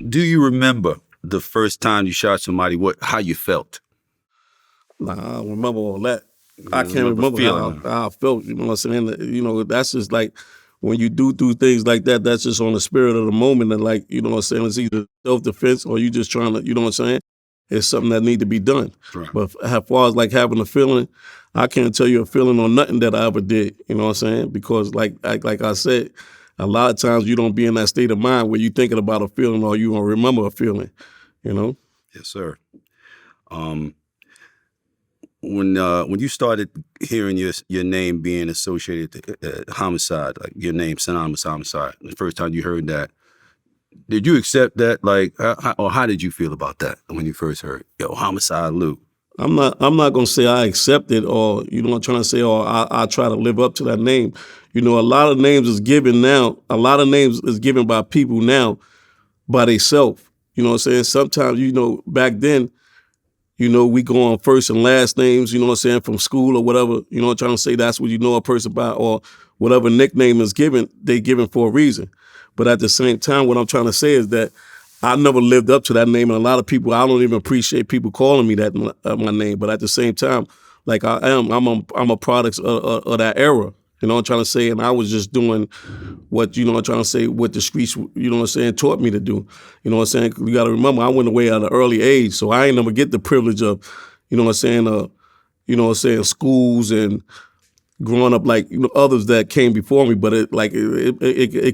Do you remember the first time you shot somebody? How you felt? Nah, I don't remember all that. I can't remember remember how I felt. You know what I'm saying? You know, that's just like when you do things like that. That's just on the spirit of the moment, and like you know what I'm saying. It's either self-defense or you just trying to. You know what I'm saying? It's something that need to be done. Right. But as far as like having a feeling, I can't tell you a feeling on nothing that I ever did. You know what I'm saying? Because like I said, a lot of times you don't be in that state of mind where you thinking about a feeling or you gonna remember a feeling. You know? Yes, sir. When you started hearing your name being associated to homicide, like your name synonymous homicide, the first time you heard that, did you accept that? Like, or how did you feel about that when you first heard, yo, Homicide Lou? I'm not gonna say I accept it or you know what I'm trying to say or I try to live up to that name. You know, a lot of names is given now. A lot of names is given by people now by themselves. You know what I'm saying? Sometimes, you know, back then, you know, we go on first and last names, you know what I'm saying, from school or whatever. You know what I'm trying to say? That's what you know a person by or whatever nickname is given, they given for a reason. But at the same time, what I'm trying to say is that I never lived up to that name, and a lot of people, I don't even appreciate people calling me that my name. But at the same time, like I'm a product of that era. You know what I'm trying to say? And I was just doing what, you know what I'm trying to say, what the streets, you know what I'm saying, taught me to do. You know what I'm saying? You got to remember, I went away at an early age, so I ain't never get the privilege of, you know what I'm saying, you know what I'm saying, schools and growing up like you know others that came before me, but it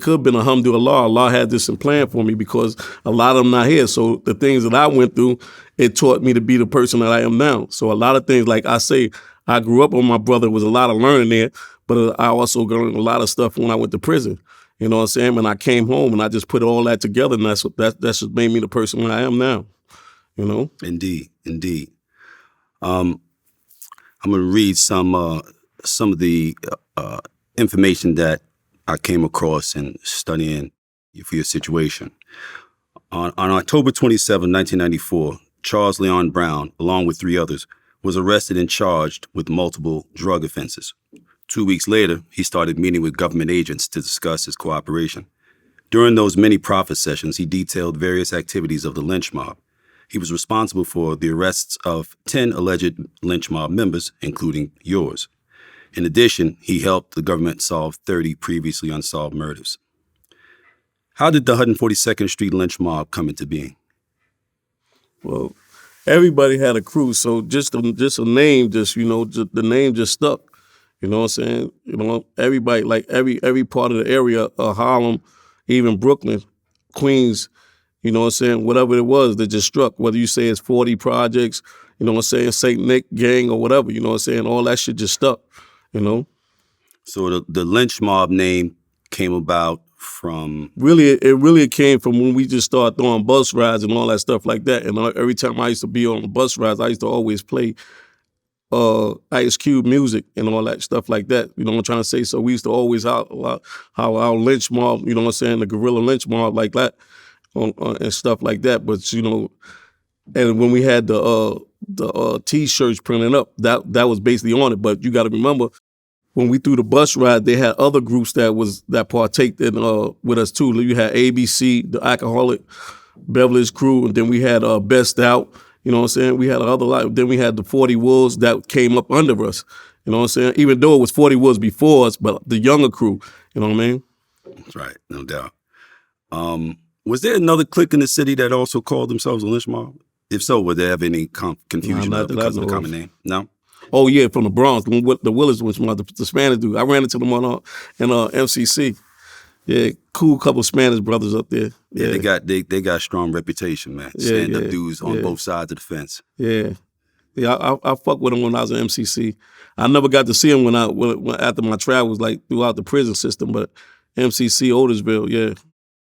could have been alhamdulillah. Allah had this in plan for me because a lot of them not here. So the things that I went through, it taught me to be the person that I am now. So a lot of things, like I say, I grew up on my brother. Was a lot of learning there, but I also learned a lot of stuff when I went to prison. You know what I'm saying? And I came home and I just put all that together, and that's just made me the person I am now. You know? Indeed. I'm gonna read some of the information that I came across in studying for your situation. On October 27, 1994, Charles Leon Brown, along with 3 others, was arrested and charged with multiple drug offenses. 2 weeks later, he started meeting with government agents to discuss his cooperation. During those many profit sessions, he detailed various activities of the Lynchmob. He was responsible for the arrests of 10 alleged Lynchmob members, including yours. In addition, he helped the government solve 30 previously unsolved murders. How did the 142nd Street Lynchmob come into being? Well, everybody had a crew, so just a name, the name just stuck. You know what I'm saying? You know, everybody, like every part of the area of Harlem, even Brooklyn, Queens, you know what I'm saying? Whatever it was that just struck, whether you say it's 40 projects, you know what I'm saying, St. Nick gang or whatever, you know what I'm saying? All that shit just stuck, you know? So the Lynchmob name came about from... It really came from when we just started throwing bus rides and all that stuff like that. And every time I used to be on the bus rides, I used to always play Ice Cube music and all that stuff like that. You know what I'm trying to say? So we used to always how our lynch mob, you know what I'm saying, the guerrilla lynch mob like that and stuff like that. But you know, and when we had the T-shirts printed up, that was basically on it. But you got to remember, when we threw the bus ride, they had other groups that partake in with us too. You had ABC, the Alcoholic Beverage Crew, and then we had Best Out. You know what I'm saying? We had another lot. Then we had the 40 Wolves that came up under us. You know what I'm saying? Even though it was 40 Wolves before us, but the younger crew. You know what I mean? That's right, no doubt. Was there another clique in the city that also called themselves a lynch mob? If so, would there have any confusion because of the common name? No? Oh, yeah, from the Bronx, the Willis, which was the Spanish dude. I ran into them in MCC. Yeah, cool couple of Spanish brothers up there. Yeah, they got strong reputation, man. Stand-up dudes on both sides of the fence. Yeah. Yeah, I fucked with them when I was in MCC. I never got to see them when after my travels, like throughout the prison system, but MCC, Otisville, yeah.